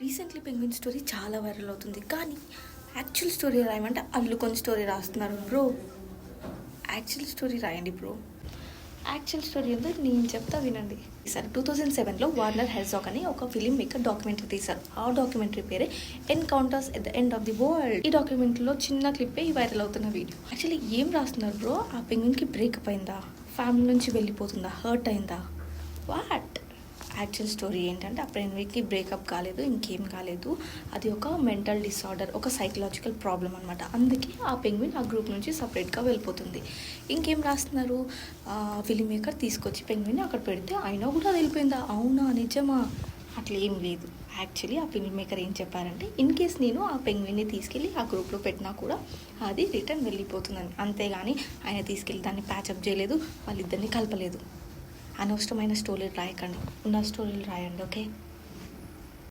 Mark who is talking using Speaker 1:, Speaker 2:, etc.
Speaker 1: Recently penguin story చాలా viral అవుతుంది. కానీ యాక్చువల్ స్టోరీ రాయమంటే అల్లుకొని స్టోరీ రాస్తున్నారు బ్రో. యాక్చువల్ స్టోరీ రాయండి బ్రో. యాక్చువల్ స్టోరీ ఉందో నేను చెప్తా వినండి. సార్ 2007లో వార్నర్ హెర్జాగ్ అని ఒక ఫిలిం మేకర్ డాక్యుమెంటరీ తీశారు. ఆ డాక్యుమెంటరీ పేరే encounters at the end of the world. ఈ డాక్యుమెంటరీలో చిన్న క్లిప్పే ఈ వైరల్ అవుతున్న వీడియో. యాక్చువల్లీ ఏం రాస్తున్నారు బ్రో? ఆ పెంగ్విన్కి బ్రేకప్ అయిందా, ఫ్యామిలీ నుంచి వెళ్ళిపోతుందా, హర్ట్ అయిందా, వాట్? యాక్చువల్ స్టోరీ ఏంటంటే ఆ పెంగ్విన్కి బ్రేకప్ కాలేదు, ఇంకేం కాలేదు. అది ఒక మెంటల్ డిసార్డర్, ఒక సైకలాజికల్ ప్రాబ్లం అనమాట. అందుకే ఆ పెంగ్విన్ ఆ గ్రూప్ నుంచి సపరేట్గా వెళ్ళిపోతుంది. ఇంకేం రాస్తున్నారు? ఫిలిం మేకర్ తీసుకొచ్చి పెంగ్విన్ అక్కడ పెడితే అయినా కూడా అది వెళ్ళిపోయిందా? అవునా, నిజమా? అట్లా ఏం లేదు. యాక్చువల్లీ ఆ ఫిల్మ్ మేకర్ ఏం చెప్పారంటే, ఇన్ కేస్ నేను ఆ పెంగ్విన్ని తీసుకెళ్ళి ఆ గ్రూప్లో పెట్టినా కూడా అది రిటర్న్ వెళ్ళిపోతుందని. అంతేగాని ఆయన తీసుకెళ్ళి దాన్ని ప్యాచప్ చేయలేదు, వాళ్ళిద్దరిని కలపలేదు. అనవసరమైన స్టోరీలు రాయకండి, ఉన్న స్టోరీలు రాయండి. ఓకే.